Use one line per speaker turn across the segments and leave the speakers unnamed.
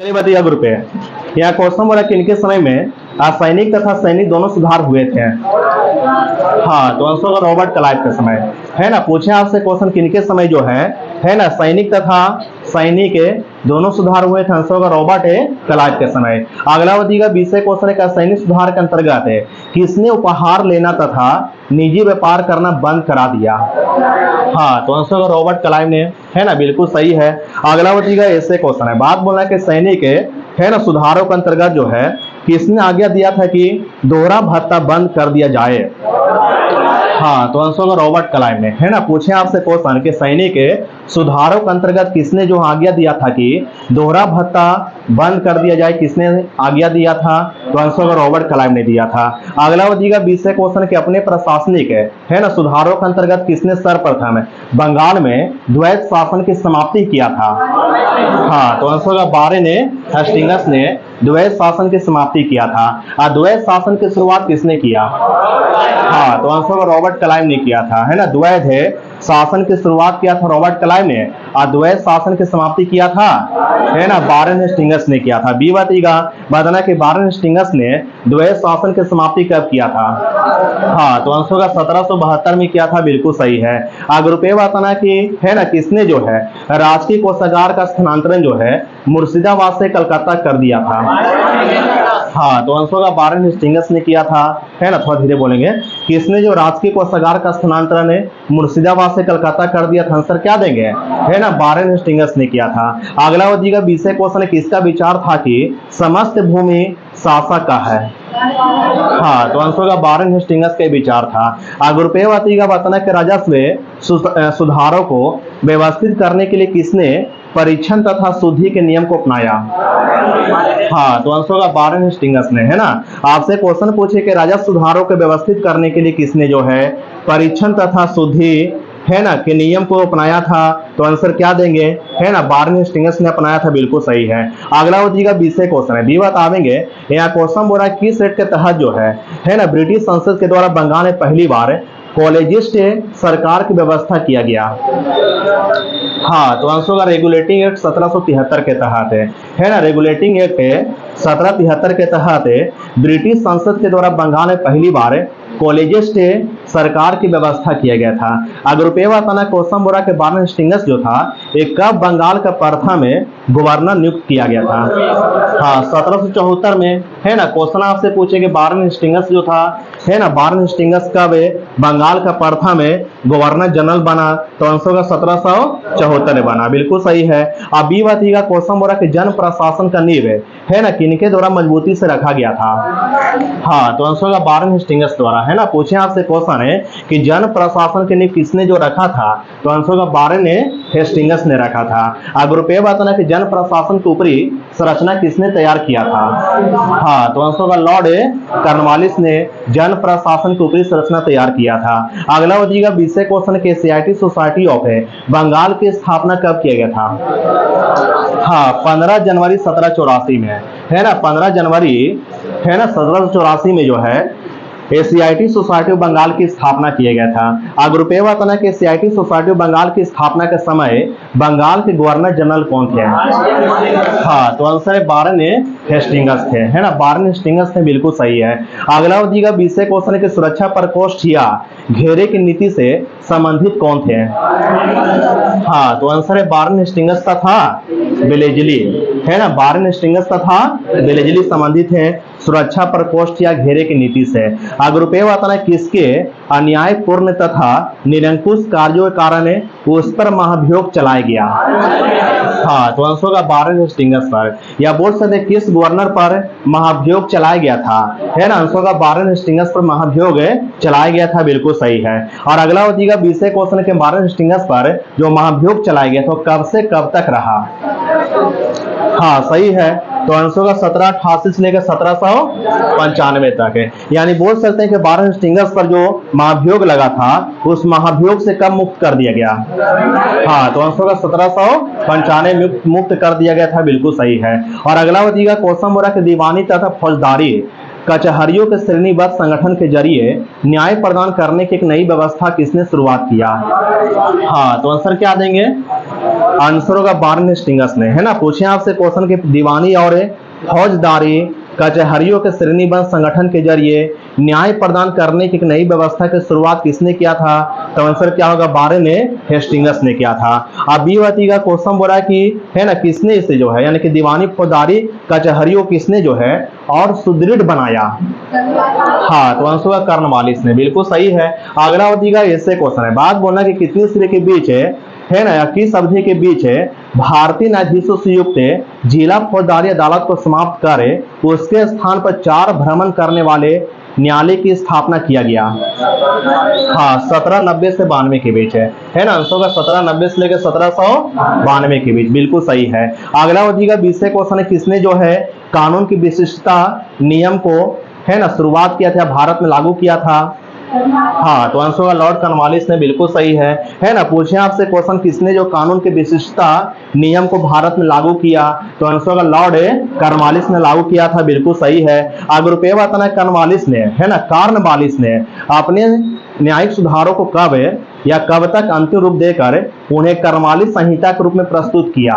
चलिए बताइए ग्रुप है। यहाँ क्वेश्चन बोला कि इनके समय में सैनिक तथा सैनिक दोनों सुधार हुए थे। हाँ, तो आंसर होगा रॉबर्ट क्लाइव के समय, है ना। पूछे आपसे क्वेश्चन किनके समय जो है ना, सैनिक तथा सैनिक दोनों सुधार हुए थे। आंसर होगा रॉबर्ट क्लाइव के समय। अगला बताइएगा 20 क्वेश्चन का सैनिक सुधार के अंतर्गत है किसने उपहार लेना तथा निजी व्यापार करना बंद करा दिया। हाँ, तो आंसर होगा रॉबर्ट क्लाइव ने, है ना, बिल्कुल सही है। अगला बताइएगा ऐसे क्वेश्चन है, बात बोलना है कि सैनिक है ना सुधारों के अंतर्गत जो है किसने आज्ञा दिया था कि दोहरा भत्ता बंद कर दिया जाए। हाँ, तो आंसर होगा रॉबर्ट क्लाइव ने, है ना। पूछे आपसे क्वेश्चन कि सैनिक सुधारों के अंतर्गत किसने जो आज्ञा दिया था कि दोहरा भत्ता बंद कर दिया जाए, किसने आज्ञा दिया था। तो आंसर होगा रॉबर्ट क्लाइव ने दिया था। अगला बताइएगा 20 क्वेश्चन के अपने प्रशासनिक है ना सुधारों के अंतर्गत किसने सर्वप्रथम बंगाल में द्वैत शासन की समाप्ति किया था। हाँ, तो आंसर होगा बारे ने, हेस्टिंगस ने द्वैत शासन की समाप्ति किया था। और द्वैत शासन की शुरुआत किसने किया। हाँ, तो आंसर होगा रॉबर्ट क्लाइव ने किया था, है ना। द्वैत शासन की शुरुआत किया था रॉबर्ट क्लाइव ने और द्वैत शासन की समाप्ति किया था, है ना, वारेन हेस्टिंगस ने किया था। बी बताना कि वारेन हेस्टिंगस ने द्वैत शासन की समाप्ति कब किया था। हाँ, तो आंसर होगा 1772 में किया था, बिल्कुल सही है। अगर रुपये बताना कि है ना किसने जो है राजकीय कोषागार का स्थानांतरण जो है मुर्शिदाबाद से कलकत्ता कर दिया था। हाँ, तो आंसर होगा वारेन हेस्टिंगस ने किया था, है ना। थोड़ा धीरे बोलेंगे, किसने जो राजकीय कोषागार का स्थानांतरण मुर्शिदाबाद से कलकत्ता कर दिया था। आंसर क्या देंगे, है ना, वारेन हेस्टिंगस ने किया था। अगला बताइएगा 20 क्वेश्चन किसका विचार था कि समस्त भूमि शासक का है। हाँ, तो आंसर होगा वारेन हेस्टिंगस का विचार था। अगर रुपये बताना कि राजस्व सुधारों को व्यवस्थित करने के लिए किसने परीक्षण तथा शुद्धि के नियम को अपनाया। हाँ, तो आंसर होगा वारेन हेस्टिंगस ने, है ना। आपसे क्वेश्चन पूछे कि राजस्व सुधारों को व्यवस्थित करने के लिए किसने जो है परीक्षण तथा शुद्धि है ना के नियम को अपनाया था। तो आंसर क्या देंगे, है ना, वारेन हेस्टिंगस ने अपनाया था, बिल्कुल सही है। अगला हो जाएगा 20 क्वेश्चन है, बी बतावेंगे। यहाँ क्वेश्चन बोल रहा है किस एक्ट के तहत जो है ना ब्रिटिश संसद के द्वारा बंगाल में पहली बार कॉलेजिस्ट सरकार की व्यवस्था किया गया। हाँ, तो आंसर होगा रेगुलेटिंग एक्ट 1773 के तहत है ना। रेगुलेटिंग एक्ट 1773 के तहत ब्रिटिश संसद के द्वारा बंगाल में पहली बार कॉलेजिस्ट सरकार की व्यवस्था किया गया था। अगर रुपये बताना क्वेश्चन बोला कि वारेन हेस्टिंगस जो था एक कब बंगाल का प्रथम गवर्नर नियुक्त किया गया था। हाँ, 1774 में, है ना। क्वेश्चन आपसे पूछे कि वारेन हेस्टिंगस जो था, है ना, वारेन हेस्टिंगस कब बंगाल का प्रथम गवर्नर जनरल बना। तो आंसर होगा 1774 बना, बिल्कुल सही है। अब बी बताइएगा क्वेश्चन बोला कि जन प्रशासन का नींव है ना किनके द्वारा मजबूती से रखा गया था। हाँ, तो आंसर होगा वारेन हेस्टिंगस द्वारा, है ना। पूछे आपसे क्वेश्चन है कि जन प्रशासन के नींव किसने जो रखा था। तो आंसर होगा वारेन हेस्टिंगस ने रखा था। अगर रुपये बताना कि जन प्रशासन के ऊपरी संरचना किसने तैयार किया था। हाँ, तो आंसर होगा लॉर्ड कॉर्नवालिस ने जन प्रशासन के ऊपरी संरचना तैयार किया था। अगला बताइएगा 20 क्वेश्चन के सियाटी सोसाइटी ऑफ बंगाल की स्थापना कब किया गया था। हाँ, 15 जनवरी 1784 में, है ना। 15 जनवरी, है ना, 1784 में जो है एसीआईटी सोसाइटी ऑफ बंगाल की स्थापना किया गया था। अगर रुपये बताना कि एसीआईटी सोसाइटी ऑफ बंगाल की स्थापना के समय बंगाल के गवर्नर जनरल कौन थे। हाँ, तो आंसर है वारेन हेस्टिंगस थे, है ना। वारेन हेस्टिंगस थे, बिल्कुल सही है। अगला बताइएगा 20 क्वेश्चन के सुरक्षा प्रकोष्ठ या घेरे की नीति से संबंधित कौन थे। हाँ, तो आंसर है वारेन हेस्टिंगस का था बेलेजली, है ना। वारेन हेस्टिंगस का था बेलेजली संबंधित है सुरक्षा प्रकोष्ठ या घेरे की नीति से। अगर रुपये बताना किसके अन्यायपूर्ण तथा निरंकुश कार्यों के कारण उस पर महाभियोग चलाया गया। हाँ, तो आंसर होगा वारेन हेस्टिंगस पर। या बोल सकते किस गवर्नर पर महाभियोग चलाया गया था, है ना। आंसर होगा वारेन हेस्टिंगस पर महाभियोग चलाया गया था, बिल्कुल सही है। और अगला बताइएगा 20 क्वेश्चन के वारेन हेस्टिंगस पर जो महाभियोग चलाया गया था कब से कब तक रहा। हाँ, सही है। तो आंसर होगा 1788 से लेकर 1795 तक है। यानी बोल सकते हैं कि वारेन हेस्टिंगस पर जो महाभियोग लगा था उस महाभियोग से कब मुक्त कर दिया गया। हाँ, तो आंसर होगा 1795 में मुक्त कर दिया गया था, बिल्कुल सही है। और अगला बताइएगा क्वेश्चन बोला कि दीवानी तथा फौजदारी कचहरियों के श्रेणीबद्ध संगठन के जरिए न्याय प्रदान करने की एक नई व्यवस्था किसने शुरुआत किया? हाँ, तो आंसर क्या देंगे? आंसर होगा वारेन हेस्टिंग्स ने, है ना। पूछे आपसे क्वेश्चन के दीवानी और फौजदारी कचहरियों के श्रेणीबद्ध संगठन के जरिए न्याय प्रदान करने की एक नई व्यवस्था की शुरुआत किसने किया था? तो आंसर क्या होगा? वारेन हेस्टिंग्स ने किया था। अब बी का क्वेश्चन बोला कि है ना, किसने इसे जो है यानी कि दीवानी फौजदारी कचहरियों किसने जो है और सुदृढ़ बनाया? हाँ, तो आंसर होगा कॉर्नवालिस ने, बिल्कुल सही है। अगला का ऐसे क्वेश्चन है, बात बोलना कि कितनी श्रेणी के बीच है ना, या किस अवधि के बीच भारतीय न्यायाधीशों से युक्त जिला फौजदारी अदालत को समाप्त कर उसके स्थान पर 4 भ्रमण करने वाले न्यायालय की स्थापना किया गया? हाँ, 1790 से 92 के बीच है ना। आंसर होगा 1790 से लेकर 1792 के बीच, बिल्कुल सही है। अगला अवधि का 20 क्वेश्चन है, किसने जो है कानून की विशिष्टता नियम को है ना शुरुआत किया था, भारत में लागू किया था? हाँ, तो आंसर होगा लॉर्ड कॉर्नवालिस ने, बिल्कुल सही है ना। पूछे आपसे क्वेश्चन, किसने जो कानून की विशिष्टता नियम को भारत में लागू किया? तो आंसर होगा लॉर्ड कॉर्नवालिस ने लागू किया था, बिल्कुल सही है। अगर रुपये बताना कॉर्नवालिस ने, है ना, कॉर्नवालिस ने अपने न्यायिक सुधारों को कब या कब तक अंतिम रूप देकर उन्हें कॉर्नवालिस संहिता के रूप में प्रस्तुत किया?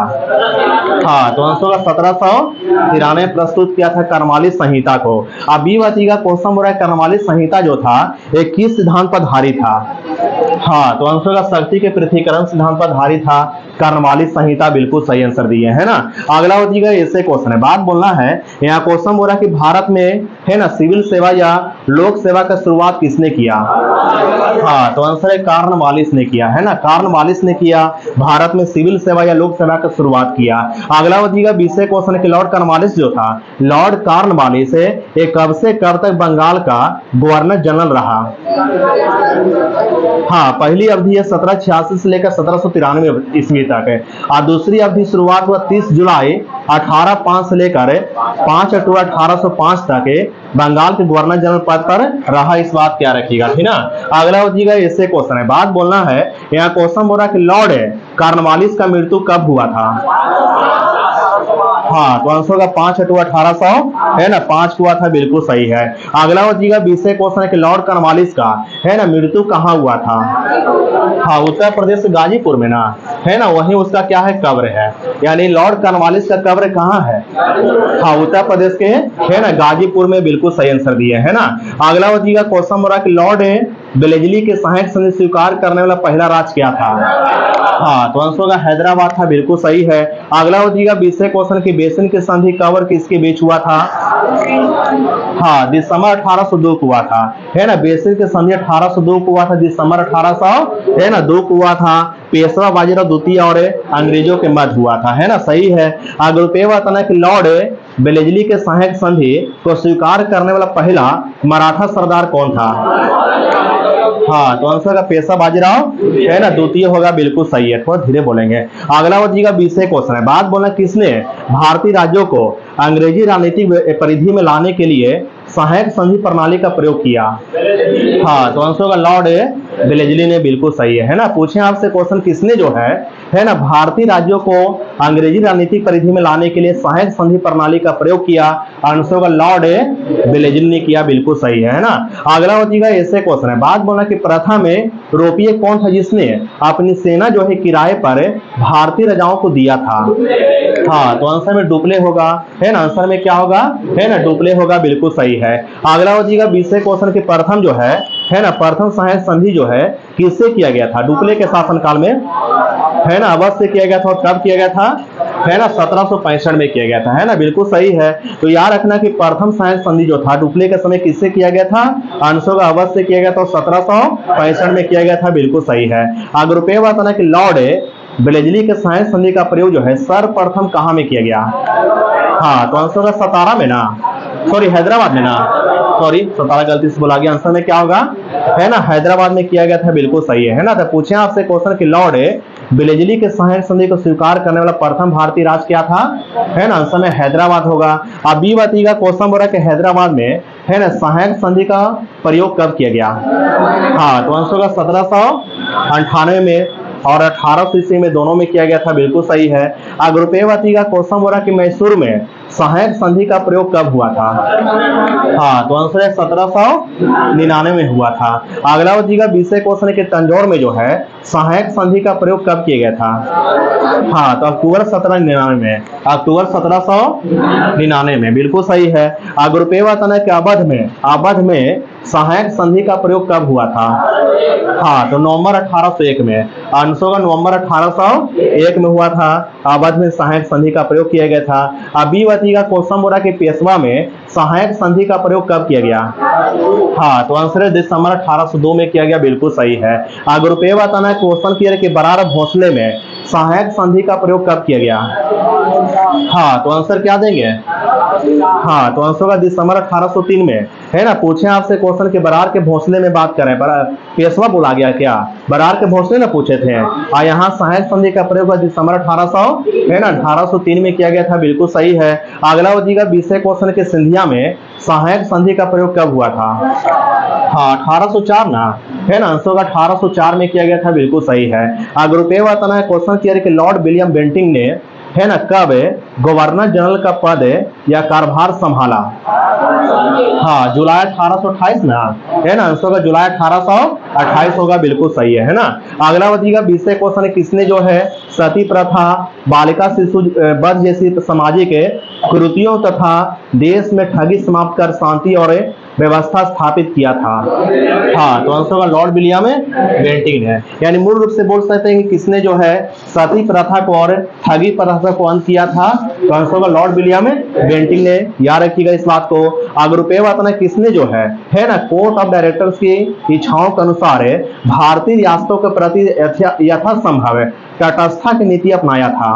हाँ, तो आंसर होगा 1793 में प्रस्तुत किया था कॉर्नवालिस संहिता को। अब बी का क्वेश्चन हो रहा है, कॉर्नवालिस संहिता जो था एक किस सिद्धांत पर आधारित था? हाँ, तो आंसर होगा शक्ति के पृथक्करण सिद्धांत पर आधारित था कॉर्नवालिस संहिता, बिल्कुल सही आंसर दिए, है ना। अगला होगा ऐसे क्वेश्चन है, बात बोलना है यहाँ क्वेश्चन हो रहा है कि भारत में है ना सिविल सेवा या लोक सेवा का शुरुआत किसने किया? हाँ, तो आंसर है कॉर्नवालिस ने किया, है ना। कॉर्नवालिस ने किया भारत में सिविल सेवा या लोक सेवा का शुरुआत किया। अगला होगा 20 क्वेश्चन है कि लॉर्ड कॉर्नवालिस जो था, लॉर्ड कॉर्नवालिस एक कब से कब तक बंगाल का गवर्नर जनरल रहा? हाँ, पहली अवधि है 1786 से लेकर 1793 ईस्वी तक है, और दूसरी अवधि शुरुआत हुआ 30 जुलाई 1805 से लेकर 5 अक्टूबर 1805 तक बंगाल के गवर्नर जनरल पद पर रहा। इस बात क्या रखिएगा, ठीक ना। अगला होगा ऐसे क्वेश्चन है, बात बोलना है यहाँ क्वेश्चन बोल रहा है कि लॉर्ड कॉर्नवालिस का मृत्यु कब हुआ था? हाँ, तो आंसर होगा 5 अक्टूबर 1800 है ना, 5 हुआ था, बिल्कुल सही है। अगला होगा 20 क्वेश्चन है कि लॉर्ड कॉर्नवालिस का है ना मृत्यु कहाँ हुआ था? हाँ, उत्तर प्रदेश गाजीपुर में ना, है ना, वहीं उसका क्या है कब्र है, यानी लॉर्ड कॉर्नवालिस का कब्र कहाँ है? हाँ, उत्तर प्रदेश के है ना गाजीपुर में, बिल्कुल सही आंसर दिए, है ना। अगला होगा क्वेश्चन हो रहा है कि लॉर्ड बेलेजली के सहायक संधि स्वीकार करने वाला पहला राज्य क्या था? हाँ, तो आंसर होगा हैदराबाद था, बिल्कुल सही है। अगला होगा 20 क्वेश्चन की बेसिन की संधि कवर किसके बीच हुआ था? हाँ, दिसंबर 1802 को हुआ था, है ना। बेसिन की संधि 1802 को हुआ था, दिसंबर 1802 को हुआ था। पेशवा बाजीराव द्वितीय और अंग्रेजों के मध्य हुआ था, है ना, सही है। अगर रुपये बताना कि लॉर्ड बेलेजली के सहायक संधि को स्वीकार करने वाला पहला मराठा सरदार कौन था? हाँ, तो आंसर का पेशवा बाजीराव है ना द्वितीय होगा, बिल्कुल सही है, थोड़ा धीरे बोलेंगे। अगला होगा 20 क्वेश्चन है, बात बोलना किसने भारतीय राज्यों को अंग्रेजी राजनीतिक परिधि में लाने के लिए सहायक संधि प्रणाली का प्रयोग किया? हाँ, तो आंसर होगा लॉर्ड बेलेजली ने, बिल्कुल सही है ना। पूछे आपसे क्वेश्चन, किसने जो है ना भारतीय राज्यों को अंग्रेजी राजनीतिक परिधि में लाने के लिए सहायक संधि प्रणाली का प्रयोग किया? आंसर होगा लॉर्ड बेलेजली ने किया, बिल्कुल सही है ना। अगला होगा ऐसे क्वेश्चन है, बात बोलना कि प्रथम यूरोपीय कौन था जिसने अपनी सेना जो है किराए पर भारतीय राजाओं को दिया था? हाँ, तो आंसर में डुप्ले होगा, है ना। आंसर में क्या होगा, है ना, डुप्ले होगा, बिल्कुल सही है। अगला होगा 20 क्वेश्चन के प्रथम जो है ना प्रथम सहायक संधि जो है किससे किया गया था? डुप्ले के शासनकाल में, है ना, अवश्य किया गया था। और कब किया गया था? है ना, 1765 में किया गया था, है ना, बिल्कुल सही है। तो याद रखना कि प्रथम सहायक संधि जो था डुप्ले के समय किससे किया गया था? आंसर का अवश्य किया गया था, 1765 में किया गया था, बिल्कुल सही है। अगर रुपये बताना कि लॉर्ड बेलेजली के सहायक संधि का प्रयोग जो है सर्वप्रथम कहाँ में किया गया? हाँ, तो आंसर होगा सतारा में ना, सॉरी हैदराबाद में ना, सॉरी सतारा गलती से बोला गया। आंसर में क्या होगा, है ना, हैदराबाद में किया गया था, बिल्कुल सही है ना। तो पूछे आपसे क्वेश्चन कि लॉर्ड बेलेजली के सहायक संधि को स्वीकार करने वाला प्रथम भारतीय राज्य क्या था? है ना, आंसर में हैदराबाद होगा। अब बी बताइएगा क्वेश्चन बोला कि हैदराबाद में है ना सहायक संधि का प्रयोग कब किया गया? हाँ, तो आंसर होगा 1798 में और 1800 ईस्वी में दोनों में किया गया था, बिल्कुल सही है। ग्रुपेवती का क्वेश्चन हो रहा कि मैसूर में सहायक संधि का प्रयोग कब हुआ था? हाँ, तो आंसर है 1799 में हुआ था। अगला का विषय क्वेश्चन है कि तंजौर में जो है सहायक संधि का प्रयोग कब किया गया था? हाँ, तो अक्टूबर 1799 में, अक्टूबर 1799 में, बिल्कुल सही है। ग्रुपेवा तना के अवध में सहायक संधि का प्रयोग कब हुआ था? हाँ, तो नवंबर 1801 में, आंसर का नवंबर 1801 में हुआ था। अवध में सहायक संधि का प्रयोग किया गया था। अबीवती का क्वेश्चन बोला कि पेशवा में सहायक संधि का प्रयोग कब किया गया? हाँ, तो आंसर है दिसंबर 1802 में किया गया, बिल्कुल सही है। ग्रुपेवा तना क्वेश्चन किया कि बरार भोसले में सहायक संधि का प्रयोग कब किया गया? हाँ, तो आंसर क्या देंगे? हाँ, तो आंसर का दिसंबर 1803 में, है ना। पूछे आपसे क्वेश्चन के बरार के भोसले में बात करें, पेशवा बोला गया क्या? बरार के भोसले ना पूछे थे। यहाँ सहायक संधि का प्रयोग दिसंबर 1800, है ना, 1803 में किया गया था, बिल्कुल सही है। अगला हो जाएगा विषय क्वेश्चन के सिंधिया में सहायक संधि का प्रयोग कब हुआ था? हाँ, 1804 ना, है ना, आंसर का 1804 में किया गया था, बिल्कुल सही है। ग्रुपेवा तना क्वेश्चन किया कि लॉर्ड विलियम बेंटिंग ने, है ना, कब गवर्नर जनरल का पद या कार्यभार संभाला? हाँ, जुलाई 1828 ना, है ना, आंसर का जुलाई 1828 होगा, बिल्कुल सही है ना। अगला बताइएगा विषय क्वेश्चन है किसने जो है सती प्रथा, बालिका शिशु वध जैसी सामाजिक कुरीतियों तथा देश में ठगी समाप्त कर शांति और व्यवस्था स्थापित किया था? हाँ, तो आंसर का लॉर्ड विलियम बेंटिंग है। यानी मूल रूप से बोल सकते हैं कि किसने जो है सती प्रथा को और ठगी प्रथा को अंत किया था? तो आंसर का लॉर्ड विलियम बेंटिंग ने। याद रखिएगा इस बात को। ग्रुपेवा तना किसने जो है ना, कोर्ट ऑफ डायरेक्टर्स की इच्छाओं के अनुसार भारतीय रियासतों के प्रति यथासंभव तटस्थता की नीति अपनाया था?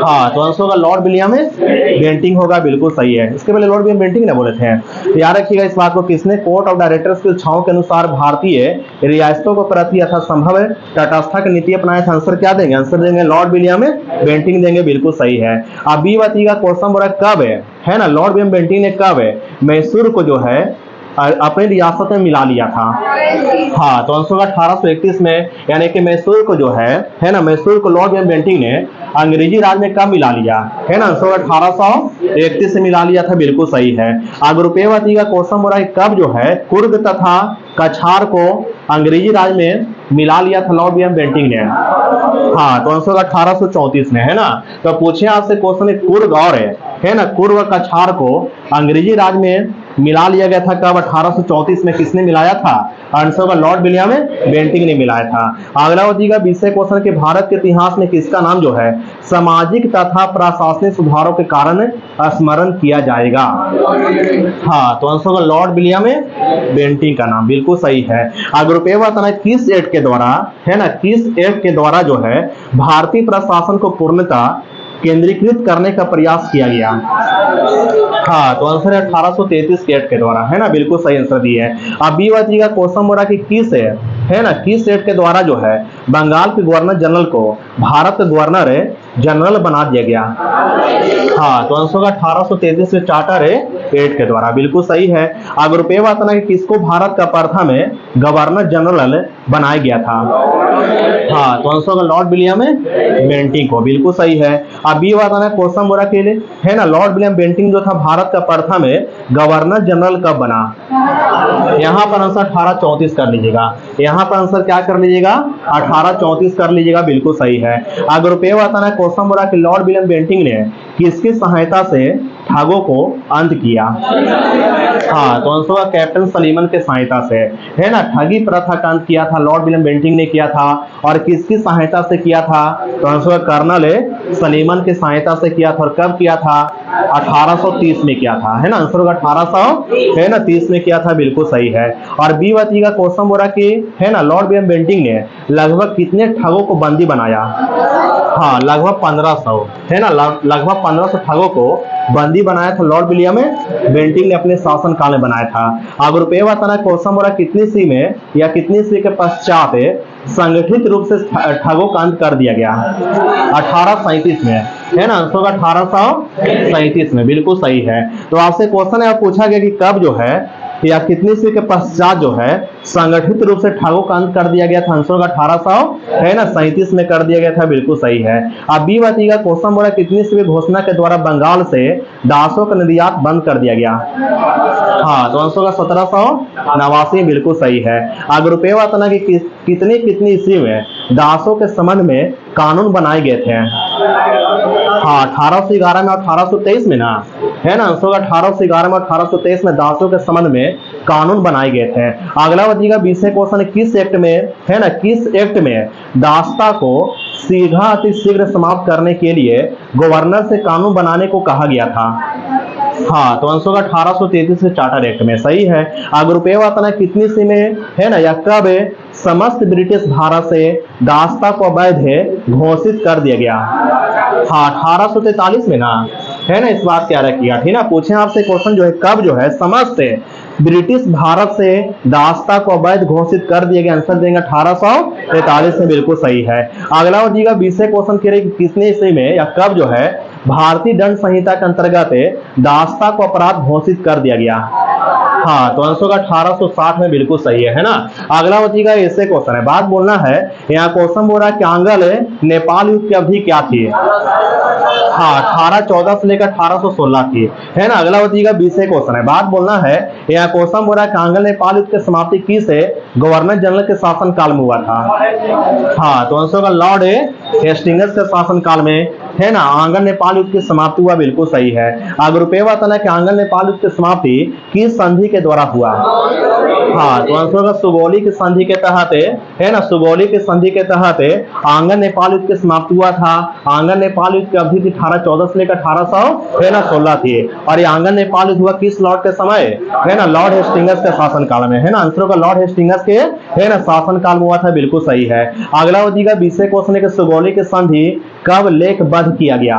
हाँ, तो आंसर का लॉर्ड विलियम बेंटिंग होगा, बिल्कुल सही है। इसके पहले लॉर्ड विलियम बेंटिंग ने बोले थे। तो याद रखिएगा इस बात को, किसने कोर्ट ऑफ डायरेक्टर्स की इच्छाओं के अनुसार भारतीय रियासतों के प्रति यथासंभव तटस्थता की नीति अपनाया था? आंसर क्या देंगे? आंसर देंगे लॉर्ड विलियम बेंटिंग देंगे, बिल्कुल सही है। अब बी का क्वेश्चन बोला कब है ना, लॉर्ड विलियम बेंटिंग ने कब मैसूर को जो है अपनी रियासत में मिला लिया था? हाँ, तो आंसर 1831 में, यानी कि मैसूर को जो है ना, मैसूर को लॉर्ड विलियम बेंटिंग ने अंग्रेजी राज में कब मिला लिया? है ना, आंसर 1831 से मिला लिया था, बिल्कुल सही है। ग्रुपेवती का क्वेश्चन हो रहा है कब जो है कुर्ग तथा कछार को अंग्रेजी राज में मिला लिया था लॉर्ड विलियम बेंटिंग ने? हाँ, तो आंसर 1834 में, है ना। तो पूछे आपसे क्वेश्चन कुर्ग और है ना, कुर्ग और कछार को अंग्रेजी राज में मिला लिया गया था कब? 1834 में। किसने मिलाया था? आंसर का लॉर्ड विलियम बेंटिंग ने मिलाया था। अगला होगा विषय क्वेश्चन के भारत के इतिहास में किसका नाम जो है सामाजिक तथा प्रशासनिक सुधारों के कारण स्मरण किया जाएगा? हाँ, तो आंसर का लॉर्ड विलियम बेंटिंग का नाम, बिल्कुल सही है। ग्रुपेवा तना किस एक्ट के द्वारा, है ना, किस एक्ट के द्वारा जो है भारतीय प्रशासन को पूर्णतः केंद्रीकृत करने का प्रयास किया गया? हाँ, तो आंसर है 1833 के एक्ट के द्वारा, है ना, बिल्कुल सही आंसर दिए है। अब बी का क्वेश्चन बोला कि किस है ना, किस एक्ट के द्वारा जो है बंगाल के गवर्नर जनरल को भारत के गवर्नर जनरल बना दिया गया? हाँ, तो आंसर का 1833 में चार्टर एक्ट के द्वारा, बिल्कुल सही है। ग्रुपेवा तना कि किसको भारत का प्रथम गवर्नर जनरल बनाया गया था? हाँ, तो आंसर का लॉर्ड विलियम बेंटिंग को, बिल्कुल सही है। अब बी तना क्वेश्चन बोला कि है ना, लॉर्ड विलियम बेंटिंग जो था भारत का प्रथम गवर्नर जनरल कब बना? यहाँ पर आंसर 1834 कर लीजिएगा। यहाँ पर आंसर क्या कर लीजिएगा? 1834 कर लीजिएगा, बिल्कुल सही है। ग्रुपेवा तना क्वेश्चन बोला कि लॉर्ड विलियम बेंटिंग ने किसकी सहायता से ठगों को अंत किया? हाँ, तो आंसर कैप्टन सलीमन के सहायता से, है ना, ठगी प्रथा का अंत किया था लॉर्ड विलियम बेंटिंग ने किया था। और किसकी सहायता से किया था? तो आंसर कर्नल सलीमन के सहायता से किया था। और कब किया था? 1830 में किया था, है ना, आंसर होगा 1830 में किया था, बिल्कुल सही है। और बी वाती का क्वेश्चन बोला कि है ना, लॉर्ड विलियम बेंटिंग ने लगभग कितने ठगों को बंदी बनाया? हाँ, लगभग 1500, है ना, लगभग 1500 ठगों को बंदी बनाया था लॉर्ड विलियम बेंटिंग ने अपने शासन काल में बनाया था। ग्रुपेवा तना क्वेश्चन बोला कितनी ईस्वी में या कितनी ईस्वी के पश्चात संगठित रूप से ठगों का अंत कर दिया गया? 1837 में, है ना, आंसर होगा 1837 में, बिल्कुल सही है। तो आपसे क्वेश्चन है पूछा गया कि कब जो है या कितनी ईस्वी के पश्चात जो है संगठित रूप से ठाकुर का अंत कर दिया गया था? आंसर होगा 1800 है ना 37 में कर दिया गया था, बिल्कुल सही है। अब बी बताइएगा क्वेश्चन बोला कितनी ईस्वी घोषणा के द्वारा बंगाल से दासों का निर्यात बंद कर दिया गया? हाँ, तो आंसर होगा 1789, बिल्कुल सही है। अगर रुपये बताना कि कितनी कितनी ईस्वी में दासों के संबंध में कानून बनाए गए थे? हाँ, 1811 में और 1823 में ना, है ना। आंसर होगा 1811 में और 1823 में दासों के संबंध में कानून बनाए गए थे। अगला बताइएगा 20वें क्वेश्चन, किस एक्ट में, है ना, किस एक्ट में दासता को सीधा अति शीघ्र समाप्त करने के लिए गवर्नर से कानून बनाने को कहा गया था? हाँ, तो आंसर होगा 1833 के चार्टर एक्ट में, सही है। अगर रुपये बताना कितनी ईस्वी में, है ना, या कब समस्त ब्रिटिश भारत से दासता को अवैध घोषित कर दिया गया? हाँ, 1843 में ना, है ना। इस बात क्या किया, ठीक ना। पूछे आपसे क्वेश्चन जो है कब जो है समस्त ब्रिटिश भारत से दासता को अवैध घोषित कर दिया गया? आंसर देंगे 1843 में, बिल्कुल सही है। अगला हो जाएगा 20वें क्वेश्चन के लिए कितने ईस्वी में या कब जो है भारतीय दंड संहिता के अंतर्गत दासता को अपराध घोषित कर दिया गया? हाँ, तो आंसर होगा 1860 में, बिल्कुल सही है ना। अगला होगा ऐसे क्वेश्चन है, बात बोलना है। यहाँ क्वेश्चन बोल रहा है कि आंग्ल नेपाल युद्ध की अवधि क्या थी? हाँ, 1814 से लेकर 1816 थी, है ना। अगला होगा 20वें क्वेश्चन है, बात बोलना है। यहाँ क्वेश्चन बोल रहा है कि आंग्ल नेपाल युद्ध की समाप्ति किस गवर्नर जनरल के शासन काल में हुआ था? हाँ, तो आंसर होगा लॉर्ड हेस्टिंग्स के शासन काल में, है ना, आंग्ल नेपाल युद्ध की समाप्ति हुआ, बिल्कुल सही है। अगर रुपये बताना कि आंग्ल नेपाल युद्ध की समाप्ति किस संधि के द्वारा हुआ? हाँ, तो आंसर होगा सुगौली की संधि के तहत, है ना, सुगौली की संधि के तहत आंग्ल नेपाल युद्ध की समाप्ति हुआ था। आंग्ल नेपाल युद्ध की अवधि थी 1814 से लेकर 1816 थी, और ये आंग्ल नेपाल युद्ध हुआ किस लॉर्ड के समय? है ना, लॉर्ड हेस्टिंग्स के शासन काल में, है ना। आंसर होगा लॉर्ड हेस्टिंग्स के, है ना, शासन काल में हुआ था, बिल्कुल सही है। अगला हो जाएगा 20वें क्वेश्चन है कि सुगौली की संधि कब लेखबद्ध किया गया?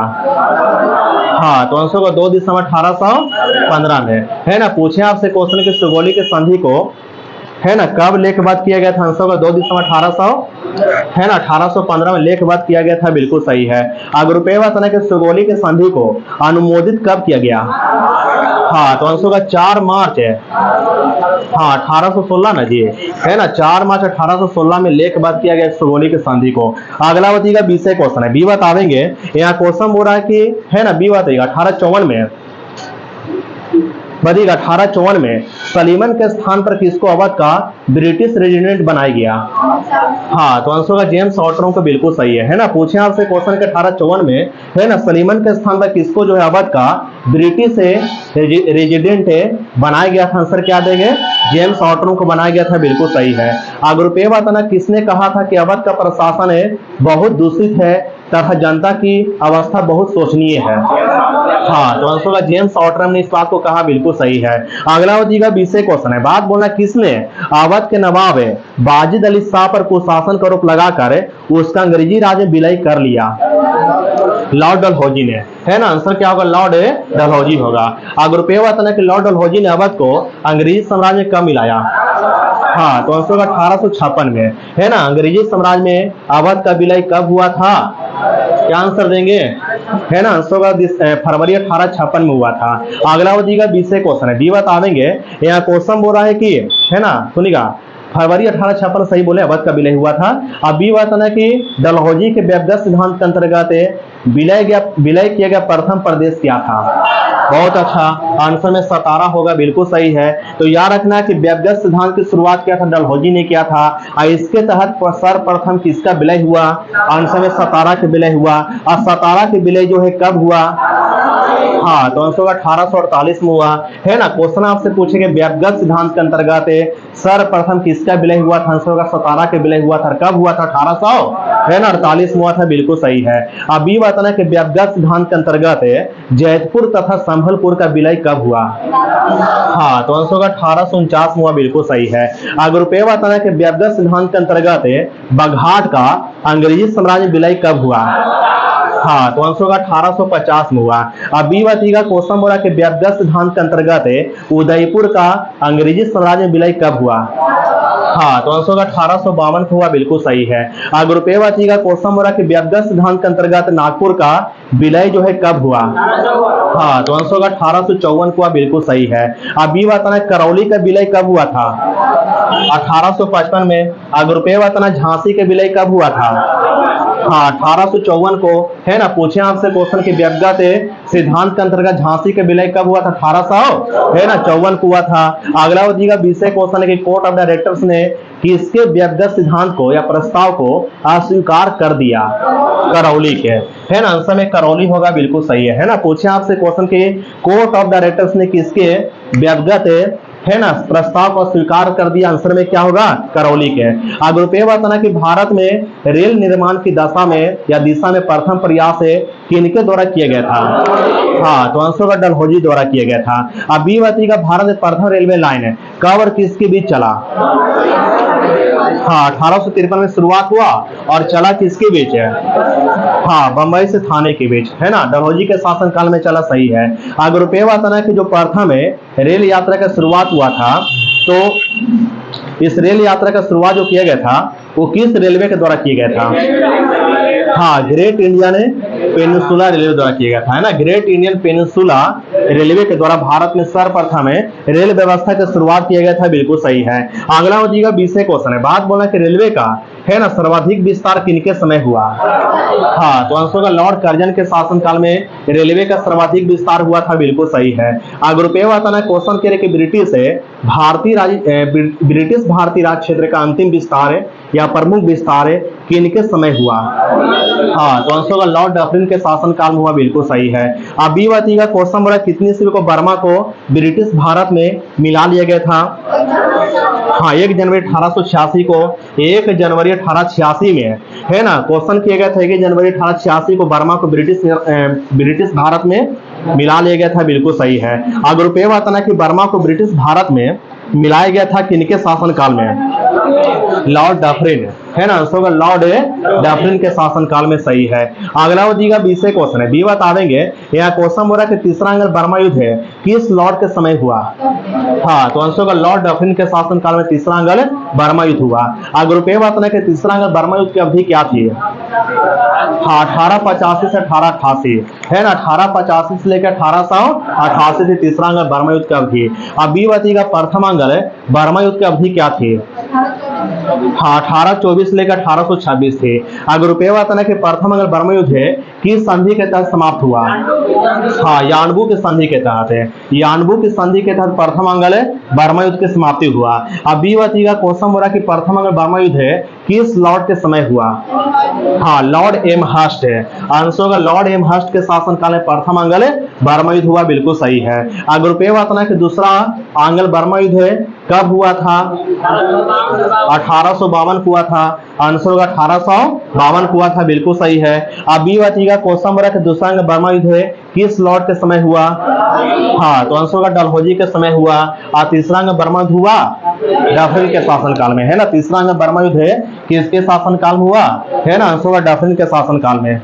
हाँ, तो आंसर होगा 2 दिसंबर 1815 में, है ना। पूछे आपसे क्वेश्चन कि सुगौली की संधि को, है ना, कब लेखबद्ध किया गया था? आंसर होगा 2 दिसंबर 1815 में लेखबद्ध किया गया था, बिल्कुल सही है। अगर रुपये बताना कि सुगौली की संधि को अनुमोदित कब किया गया? हाँ, तो आंसर होगा 4 मार्च है, हाँ 1816 ना जी, है ना, 4 मार्च 1816 में लेखबद्ध किया गया सुगौली की संधि को। अगला बताइएगा 20वें क्वेश्चन है, बी बता देंगे। यहाँ क्वेश्चन बोल रहा है कि, है ना, बी बताइएगा 1854 में, बताइएगा 1854 में सलीमन के स्थान पर किसको अवध का ब्रिटिश रेजिडेंट बनाया गया? हाँ, तो आंसर होगा जेम्स ऑटरम को, बिल्कुल सही है ना। पूछे आपसे क्वेश्चन के 1854 में, है ना, सलीमन के स्थान पर किसको जो है अवध का ब्रिटिश रेजिडेंट बनाया गया था? आंसर क्या देंगे? जेम्स ऑटरम को बनाया गया था, बिल्कुल सही है। अगर रुपये बताना किसने कहा था कि अवध का प्रशासन बहुत दूषित है तथा जनता की अवस्था बहुत शोचनीय है? हाँ, तो आंसर होगा जेम्स ऑटरम ने इस बात को कहा, बिल्कुल सही है। अगला हो जाएगा 20वें क्वेश्चन है, बात बोलना किसने अवध के नवाब बाजिद अली शाह पर कुशासन का आरोप लगाकर उसका अंग्रेजी राज में विलय कर लिया? लॉर्ड डलहौजी ने, है ना। आंसर क्या होगा? लॉर्ड डलहौजी होगा। अगर रुपये बताना कि लॉर्ड डलहौजी ने अवध को अंग्रेजी साम्राज्य में कब मिलाया? हाँ, तो आंसर होगा 1856 में, है ना। अंग्रेजी साम्राज्य में अवध का विलय कब हुआ था? क्या आंसर देंगे? है ना, आंसर होगा फरवरी 1856 में हुआ था। अगला हो जाएगा 20वें क्वेश्चन है, बी बता देंगे। यहाँ क्वेश्चन बोल रहा है कि, है ना, सुनिएगा, फरवरी 1856 सही बोले, अवध का विलय हुआ था। अब बी बताना कि डलहौजी के व्यवगत सिद्धांत के अंतर्गत विलय किया गया प्रथम प्रदेश क्या था? बहुत अच्छा, आंसर में सतारा होगा, बिल्कुल सही है। तो याद रखना कि व्यवगत सिद्धांत की शुरुआत किया था डलहौजी ने किया था, और इसके तहत सर्वप्रथम किसका विलय हुआ? आंसर में सतारा के विलय हुआ। और सतारा के विलय जो है कब हुआ? हाँ, तो आंसर होगा 1848 में हुआ, है ना। क्वेश्चन आपसे पूछेंगे व्यवगत सिद्धांत के अंतर्गत सर्वप्रथम किसका विलय हुआ था? आंसर होगा सतारा के विलय हुआ था। कब हुआ था? 1848 में हुआ था, बिल्कुल सही है। अब ये बताना कि व्यवगत सिद्धांत के अंतर्गत जैतपुर तथा संभलपुर का विलय कब हुआ? हाँ, तो आंसर होगा 1849 में हुआ, बिल्कुल सही है। अगर रुपये बताना कि व्यवगत सिद्धांत के अंतर्गत बघाट का अंग्रेजी साम्राज्य में विलय कब हुआ? हाँ, तो आंसर होगा 1850 में हुआ। अब बी बताइएगा, क्वेश्चन बोला कि व्यवगत सिद्धांत के अंतर्गत उदयपुर का अंग्रेजी साम्राज्य में विलय कब हुआ? हाँ, तो आंसर होगा 1852 को हुआ, बिल्कुल सही है। अगर रुपये का क्वेश्चन हो रहा कि व्यवगत सिद्धांत के अंतर्गत नागपुर का विलय जो है कब हुआ? हाँ, तो आंसर होगा 1854 को हुआ, बिल्कुल सही है। अब ये बताना करौली का विलय कब हुआ था? 1855 में। अगर रुपये बताना झांसी के विलय कब हुआ था? हाँ, 1854 को, है ना। पूछे आपसे क्वेश्चन के व्यवगत सिद्धांत के अंतर्गत झांसी के विलय कब हुआ था? 1800, है ना, 54 को हुआ था। अगला का विषय क्वेश्चन है कि कोर्ट ऑफ डायरेक्टर्स ने किसके व्यवगत सिद्धांत को या प्रस्ताव को अस्वीकार कर दिया? करौली के, है ना। आंसर में करौली होगा, बिल्कुल सही है ना। पूछे आपसे क्वेश्चन के कोर्ट ऑफ डायरेक्टर्स ने किसके व्यवगत, है ना, प्रस्ताव को स्वीकार कर दिया? आंसर में क्या होगा? करौली के। अगर रुपये बताना कि भारत में रेल निर्माण की दशा में या दिशा में प्रथम प्रयास किनके द्वारा किया गया था? हाँ, तो आंसर का डलहौजी द्वारा किया गया था। अब बी का भारत में प्रथम रेलवे लाइन कब और किसके बीच चला? हाँ, 1853 में शुरुआत हुआ और चला किसके बीच है? हाँ, बंबई से थाने के बीच, है ना। डलहौजी के शासनकाल में चला, सही है। अगर रुपये बताना कि जो प्रथम रेल यात्रा का शुरुआत हुआ था, तो इस रेल यात्रा का शुरुआत जो किया गया था वो किस रेलवे के द्वारा किया गया था? हाँ, ग्रेट इंडियन पेनिनसुला रेलवे द्वारा किया गया था, है ना। ग्रेट इंडियन पेनिनसुला रेलवे के द्वारा भारत में सर्वप्रथम रेल व्यवस्था की शुरुआत किया गया था, बिल्कुल सही है। अगला का विषय क्वेश्चन है, बात बोला कि रेलवे का, है ना, सर्वाधिक विस्तार किनके समय हुआ? हाँ, तो आंसर का लॉर्ड कर्जन के शासनकाल में रेलवे का सर्वाधिक विस्तार हुआ था, बिल्कुल सही है। अगर रुपये बताना क्वेश्चन कह रहे कि ब्रिटिश भारतीय राज क्षेत्र का अंतिम विस्तार या प्रमुख विस्तार किनके समय हुआ? हाँ, तो आंसर का लॉर्ड डफरिन के शासनकाल में हुआ, बिल्कुल सही है। अब बी का क्वेश्चन बोला कितनी ईस्वी को बर्मा को ब्रिटिश भारत में मिला लिया गया था? हाँ, 1 जनवरी 1886 को, 1 जनवरी 1886 में, है ना। क्वेश्चन किया गया था 1 जनवरी 1886 को बर्मा को ब्रिटिश भारत में मिला लिया गया था, बिल्कुल सही है। अगर रुपये बताना कि बर्मा को ब्रिटिश भारत में मिलाया गया था किनके शासनकाल में? लॉर्ड डफरिन, है ना। आंसर लॉर्ड डफरिन के शासनकाल में, सही है। अगला का विषय क्वेश्चन है, बी बता देंगे। यह क्वेश्चन बोला कि तीसरा अंग्रेज बर्मा युद्ध है किस लॉर्ड के समय हुआ? हाँ, तो आंसर का लॉर्ड डफरिन के शासनकाल में तीसरा अंग्रेज बर्मा युद्ध हुआ। अगर रुपये बताना कि तीसरा अंग्रेज बर्मा युद्ध की अवधि क्या थी? हाँ, 1885 से 1888, है ना। 1885 से लेकर 1888 से तीसरा अंग्रेज बर्मा युद्ध की अवधि। अब बी बताइएगा प्रथम अंग्रेज बर्मा युद्ध की अवधि क्या थी? हाँ, 1824 से लेकर 1826 थे। अगर रुपये बताना कि प्रथम अंग्रेज बर्मा युद्ध है किस संधि के तहत समाप्त हुआ? हाँ, यानबू की संधि के तहत है। यानबू की संधि के तहत प्रथम अंग्रेज बर्मा युद्ध की समाप्ति हुआ। अब बी बताइएगा क्वेश्चन बोला कि प्रथम अंग्रेज बर्मा युद्ध है किस लॉर्ड के समय हुआ? हाँ, लॉर्ड एम हर्स्ट है। आंसर का लॉर्ड एम हर्स्ट के शासनकाल में प्रथम अंग्रेज बर्मा युद्ध हुआ, बिल्कुल सही है। अगर रुपये बताना कि दूसरा अंग्रेज बर्मा युद्ध है कब हुआ था? 1852 को हुआ था। आंसर होगा 1852 को हुआ था, बिल्कुल सही है। अब बी बताइएगा क्वेश्चन बोला कि दूसरा अंग्रेज बर्मा युद्ध है किस लॉर्ड के समय हुआ? हाँ, तो आंसर होगा डलहौजी के समय हुआ। और तीसरा अंग्रेज बर्मा युद्ध हुआ डफरिन के शासनकाल में, है ना। तीसरा अंग्रेज बर्मा युद्ध है किसके शासनकाल में हुआ? है ना, आंसर होगा डफरिन के शासनकाल में।